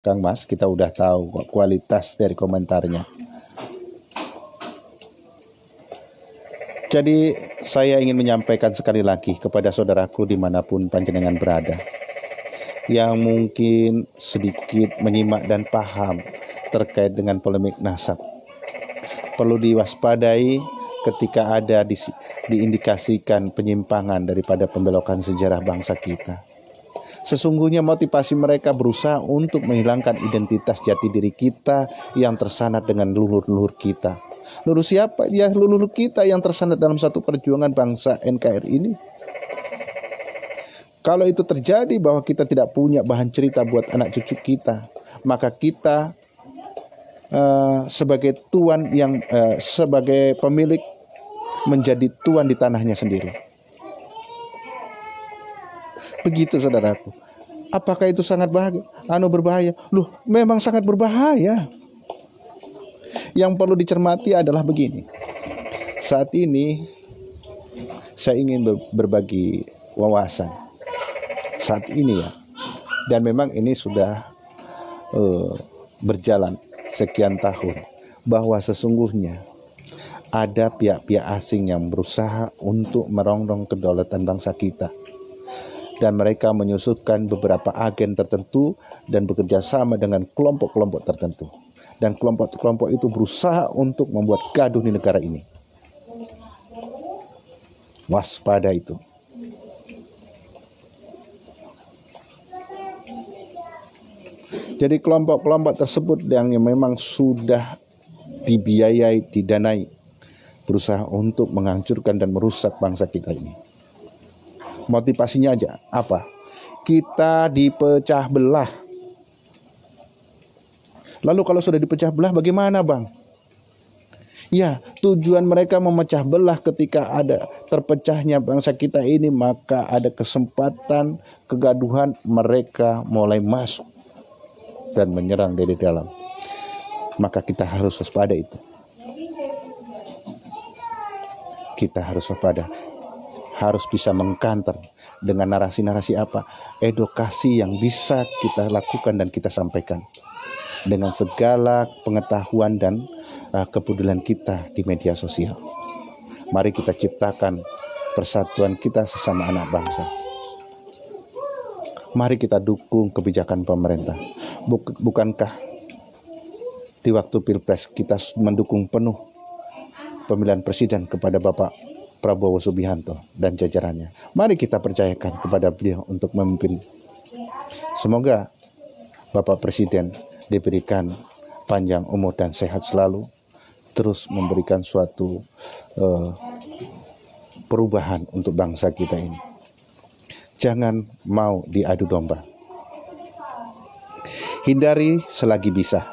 Kang Mas, kita udah tahu kualitas dari komentarnya. Jadi saya ingin menyampaikan sekali lagi kepada saudaraku dimanapun panjenengan berada, yang mungkin sedikit menyimak dan paham terkait dengan polemik nasab. Perlu diwaspadai ketika ada diindikasikan penyimpangan daripada pembelokan sejarah bangsa kita. Sesungguhnya motivasi mereka berusaha untuk menghilangkan identitas jati diri kita yang tersanat dengan leluhur-leluhur kita. Leluhur siapa? Ya leluhur kita yang tersanat dalam satu perjuangan bangsa NKRI ini. Kalau itu terjadi bahwa kita tidak punya bahan cerita buat anak cucu kita, maka kita sebagai tuan yang sebagai pemilik menjadi tuan di tanahnya sendiri. Begitu saudaraku. Apakah itu sangat berbahaya? Loh, memang sangat berbahaya. Yang perlu dicermati adalah begini. Saat ini saya ingin berbagi wawasan. Saat ini ya. Dan memang ini sudah berjalan sekian tahun, bahwa sesungguhnya ada pihak-pihak asing yang berusaha untuk merongrong kedaulatan bangsa kita, dan mereka menyusutkan beberapa agen tertentu dan bekerja sama dengan kelompok-kelompok tertentu, dan kelompok-kelompok itu berusaha untuk membuat gaduh di negara ini. Waspada itu. Jadi kelompok-kelompok tersebut yang memang sudah dibiayai, didanai, berusaha untuk menghancurkan dan merusak bangsa kita ini. Motivasinya aja apa? Kita dipecah belah. Lalu kalau sudah dipecah belah bagaimana, Bang? Ya, tujuan mereka memecah belah ketika ada terpecahnya bangsa kita ini, maka ada kesempatan kegaduhan, mereka mulai masuk dan menyerang dari dalam. Maka kita harus waspada itu. Kita harus waspada. Harus bisa mengkanter dengan narasi-narasi apa? Edukasi yang bisa kita lakukan dan kita sampaikan dengan segala pengetahuan dan kepedulian kita di media sosial. Mari kita ciptakan persatuan kita sesama anak bangsa. Mari kita dukung kebijakan pemerintah. Bukankah di waktu Pilpres kita mendukung penuh pemilihan presiden kepada Bapak Prabowo Subianto dan jajarannya? Mari kita percayakan kepada beliau untuk memimpin. Semoga Bapak Presiden diberikan panjang umur dan sehat selalu, terus memberikan suatu perubahan untuk bangsa kita ini. Jangan mau diadu domba. Hindari selagi bisa.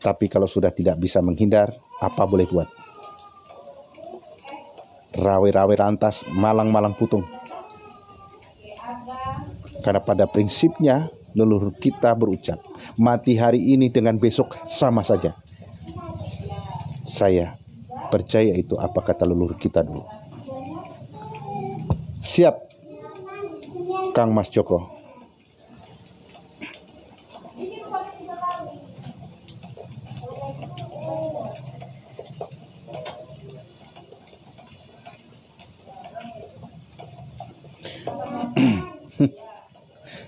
Tapi kalau sudah tidak bisa menghindar, apa boleh buat? Rawe-rawe rantas, malang-malang putung. Karena pada prinsipnya leluhur kita berucap, mati hari ini dengan besok sama saja. Saya percaya itu apa kata leluhur kita dulu. Siap, Kang Mas Joko.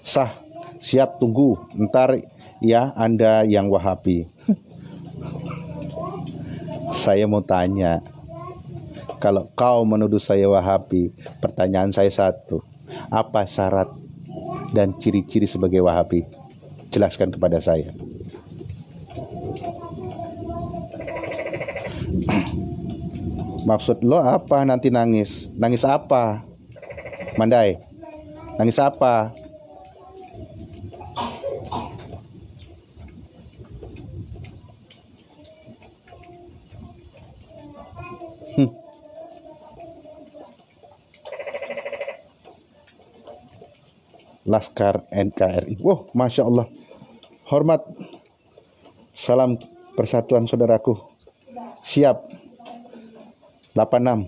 Sah, siap, tunggu. Ntar ya Anda yang Wahabi. Saya mau tanya, kalau kau menuduh saya Wahabi, pertanyaan saya satu, apa syarat dan ciri-ciri sebagai Wahabi? Jelaskan kepada saya. Maksud lo apa nanti nangis? Nangis apa? Mandai, nangis apa? Laskar NKRI. Wow, Masya Allah. Hormat. Salam persatuan saudaraku. Siap. 86.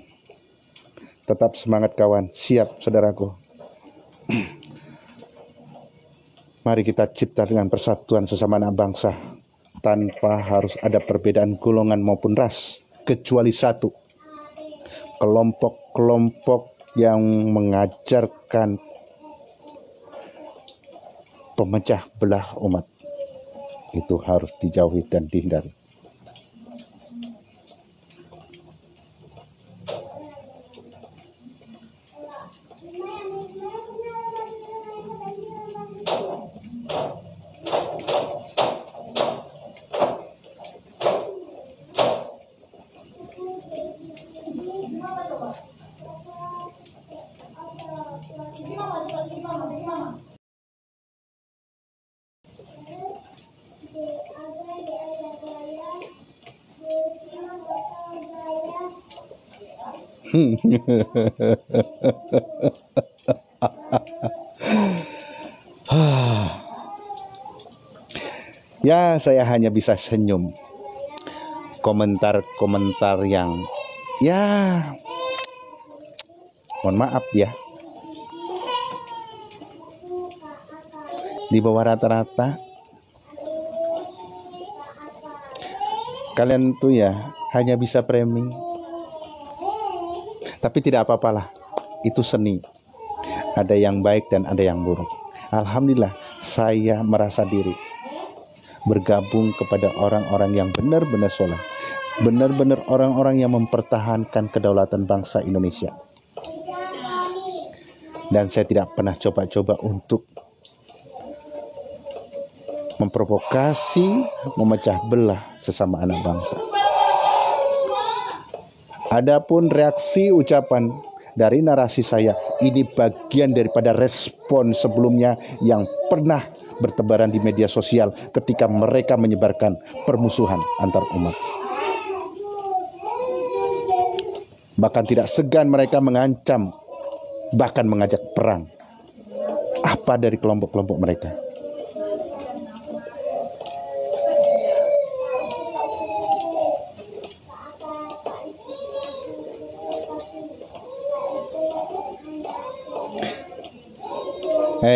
Tetap semangat kawan. Siap saudaraku. Mari kita cipta dengan persatuan sesama anak bangsa tanpa harus ada perbedaan golongan maupun ras, kecuali satu, kelompok-kelompok yang mengajarkan pemecah belah umat. Itu harus dijauhi dan dihindari. Ya, saya hanya bisa senyum. Komentar-komentar yang mohon maaf ya, di bawah rata-rata. Kalian tuh ya hanya bisa framing. Tapi tidak apa-apalah, itu seni. Ada yang baik dan ada yang buruk. Alhamdulillah, saya merasa diri bergabung kepada orang-orang yang benar-benar soleh, benar-benar orang-orang yang mempertahankan kedaulatan bangsa Indonesia. Dan saya tidak pernah coba-coba untuk memprovokasi, memecah belah sesama anak bangsa. Adapun reaksi ucapan dari narasi saya, ini bagian daripada respon sebelumnya yang pernah bertebaran di media sosial ketika mereka menyebarkan permusuhan antar umat. Bahkan tidak segan mereka mengancam, bahkan mengajak perang. Apa dari kelompok-kelompok mereka?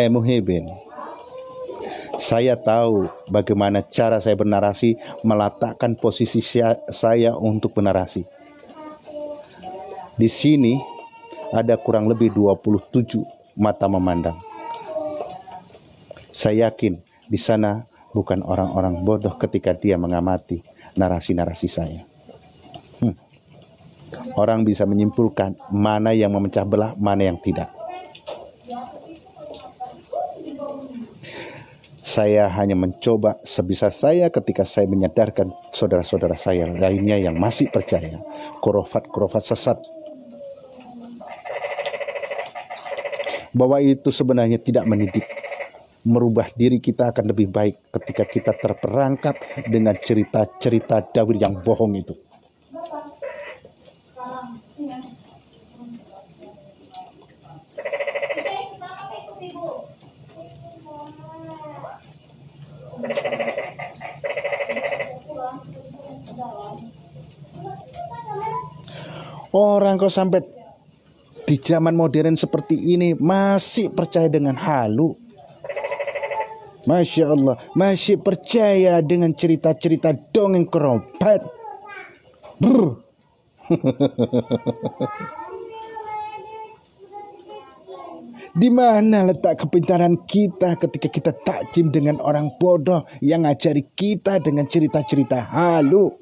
Muhibin, saya tahu bagaimana cara saya bernarasi, meletakkan posisi saya untuk bernarasi. Di sini ada kurang lebih 27 mata memandang. Saya yakin di sana bukan orang-orang bodoh ketika dia mengamati narasi-narasi saya. Orang bisa menyimpulkan mana yang memecah belah, mana yang tidak. Saya hanya mencoba sebisa saya ketika saya menyadarkan saudara-saudara saya lainnya yang masih percaya khurafat-khurafat sesat, bahwa itu sebenarnya tidak mendidik. Merubah diri kita akan lebih baik ketika kita terperangkap dengan cerita-cerita dawir yang bohong itu. Orang kok sampai di zaman modern seperti ini masih percaya dengan halu. Masya Allah, masih percaya dengan cerita-cerita dongeng kerobat. Di mana letak kepintaran kita ketika kita takjim dengan orang bodoh yang ngajari kita dengan cerita-cerita halu?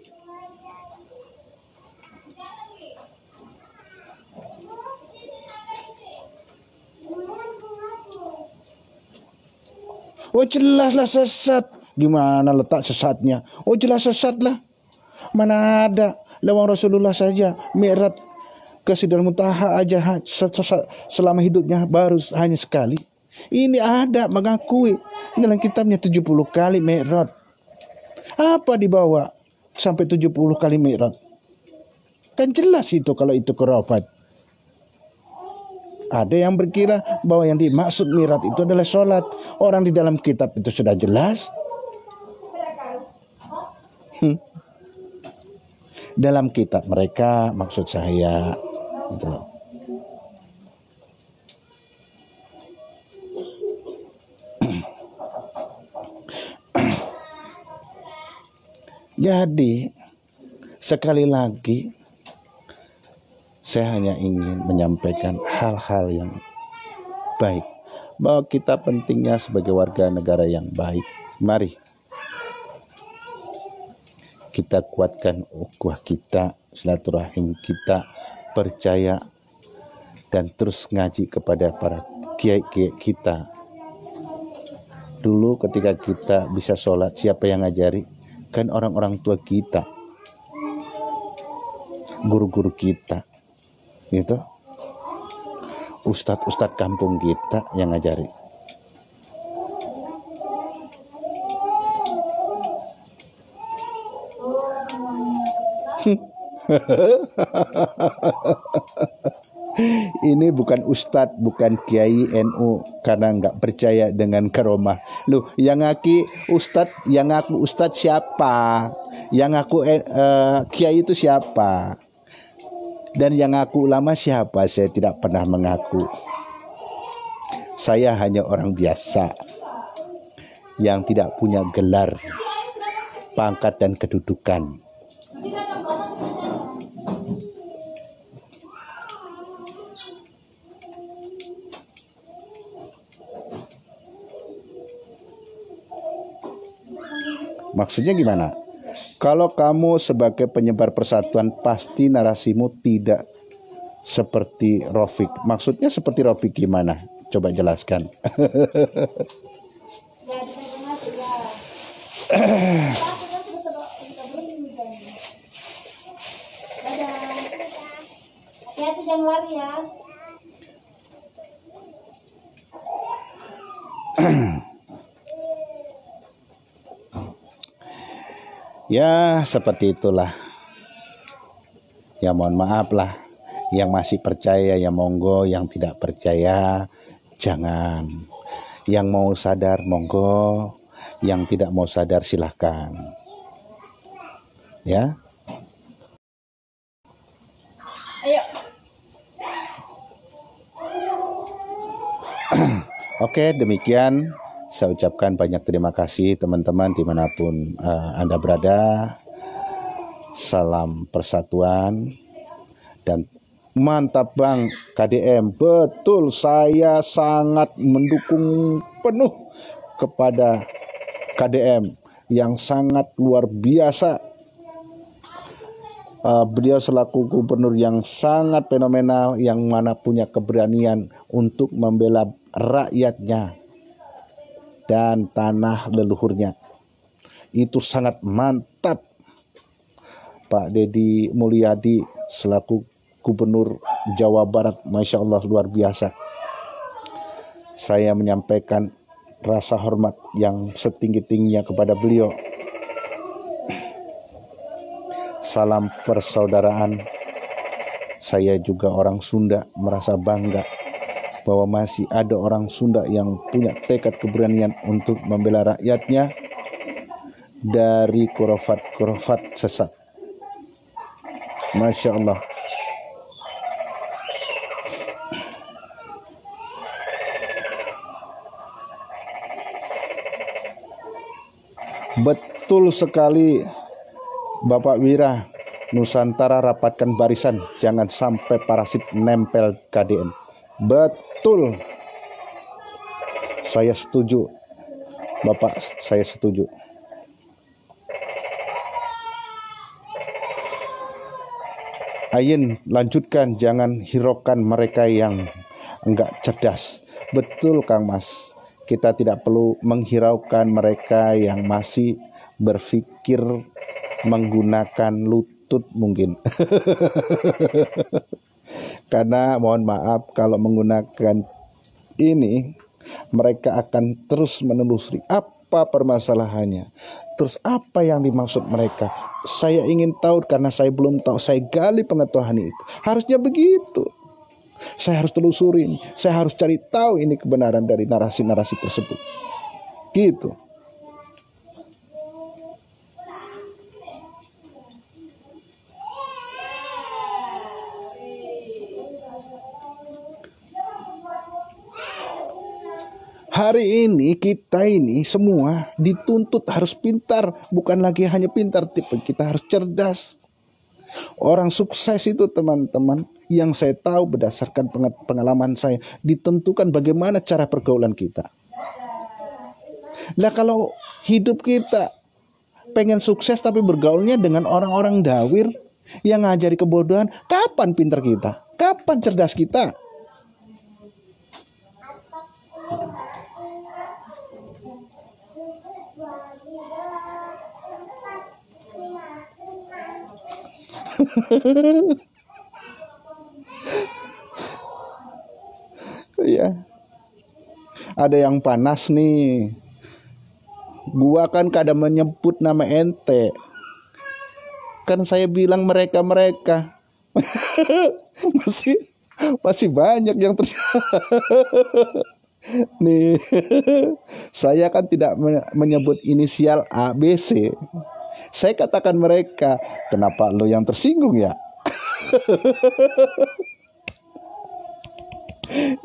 Oh jelaslah sesat. Gimana letak sesatnya? Oh jelas sesat lah. Mana ada. Lawang Rasulullah saja Mi'raj ke Sidratul Muntaha aja selama hidupnya baru hanya sekali. Ini ada mengakui dalam kitabnya 70 kali Mi'raj. Apa dibawa sampai 70 kali Mi'raj? Kan jelas itu kalau itu khurafat. Ada yang berkira bahwa yang dimaksud Mi'raj itu adalah sholat. Orang di dalam kitab itu sudah jelas. Dalam kitab mereka maksud saya gitu loh. Jadi sekali lagi saya hanya ingin menyampaikan hal-hal yang baik, bahwa kita pentingnya sebagai warga negara yang baik. Mari kita kuatkan ukhuwah kita, silaturahim kita, percaya dan terus ngaji kepada para kiai-kiai kita. Dulu ketika kita bisa sholat, siapa yang ngajari? Kan orang-orang tua kita, guru-guru kita, gitu. Ustadz-ustadz kampung kita yang ngajari. Ini bukan ustadz, bukan kiai NU karena nggak percaya dengan karomah. Loh, yang ngaku ustadz siapa? Yang ngaku kiai itu siapa? Dan yang ngaku ulama siapa? Saya tidak pernah mengaku. Saya hanya orang biasa yang tidak punya gelar, pangkat dan kedudukan. Maksudnya gimana? Kalau kamu sebagai penyebar persatuan, pasti narasimu tidak seperti Rafiq. Maksudnya seperti Rafiq gimana? Coba jelaskan. Hati-hati jangan lari ya. Ya seperti itulah. Ya mohon maaf lah. Yang masih percaya ya monggo, yang tidak percaya jangan. Yang mau sadar monggo, yang tidak mau sadar silahkan. Ya. Ayo. Oke, demikian. Saya ucapkan banyak terima kasih teman-teman dimanapun Anda berada. Salam persatuan dan mantap Bang KDM. Betul, saya sangat mendukung penuh kepada KDM yang sangat luar biasa. Beliau selaku gubernur yang sangat fenomenal, yang mana punya keberanian untuk membela rakyatnya dan tanah leluhurnya. Itu sangat mantap. Pak Deddy Mulyadi selaku Gubernur Jawa Barat, Masya Allah luar biasa. Saya menyampaikan rasa hormat yang setinggi-tingginya kepada beliau. Salam persaudaraan. Saya juga orang Sunda, merasa bangga bahwa masih ada orang Sunda yang punya tekad keberanian untuk membela rakyatnya dari khurafat sesat. Masya Allah. Betul sekali Bapak Wira. Nusantara rapatkan barisan, jangan sampai parasit nempel KDM. Betul. Saya setuju. Bapak, saya setuju. Ayin, lanjutkan, jangan hiraukan mereka yang enggak cerdas. Betul Kang Mas. Kita tidak perlu menghiraukan mereka yang masih berpikir menggunakan lutut mungkin. Karena mohon maaf kalau menggunakan ini, mereka akan terus menelusuri apa permasalahannya. Terus apa yang dimaksud mereka? Saya ingin tahu karena saya belum tahu. Saya gali pengetahuan itu. Harusnya begitu. Saya harus telusurin. Saya harus cari tahu ini kebenaran dari narasi-narasi tersebut. Gitu. Hari ini kita ini semua dituntut harus pintar, bukan lagi hanya pintar, tapi kita harus cerdas. Orang sukses itu teman-teman, yang saya tahu berdasarkan pengalaman saya, ditentukan bagaimana cara pergaulan kita. Lah kalau hidup kita pengen sukses tapi bergaulnya dengan orang-orang dawir yang ngajari kebodohan, kapan pintar kita? Kapan cerdas kita? Ya, ada yang panas nih. Gua kan kadang menyebut nama ente. Kan saya bilang mereka masih banyak yang nih. Saya kan tidak menyebut inisial A, B, C. Saya katakan mereka. Kenapa lo yang tersinggung ya?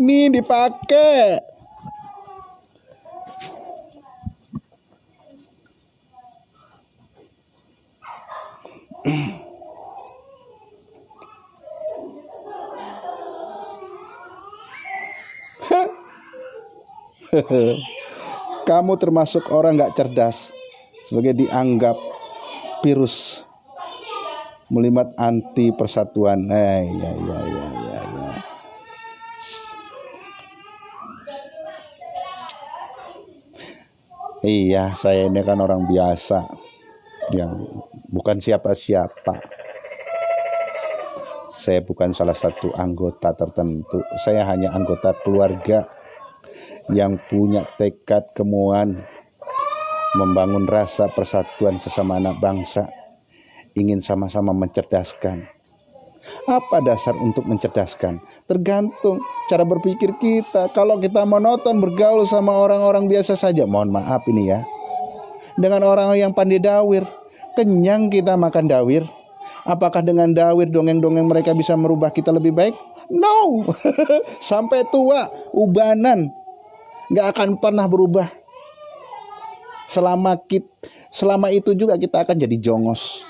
Nih dipakai. Kamu termasuk orang gak cerdas, sebagai dianggap virus melibat anti persatuan. Ya. Iya, saya ini kan orang biasa yang bukan siapa-siapa. Saya bukan salah satu anggota tertentu. Saya hanya anggota keluarga yang punya tekad kemauan membangun rasa persatuan sesama anak bangsa, ingin sama-sama mencerdaskan. Apa dasar untuk mencerdaskan? Tergantung cara berpikir kita. Kalau kita monoton bergaul sama orang-orang biasa saja, mohon maaf ini ya, dengan orang yang pandai dawir, kenyang kita makan dawir. Apakah dengan dawir dongeng-dongeng mereka bisa merubah kita lebih baik? No. Sampai tua ubanan gak akan pernah berubah. Selama itu juga kita akan jadi jongos.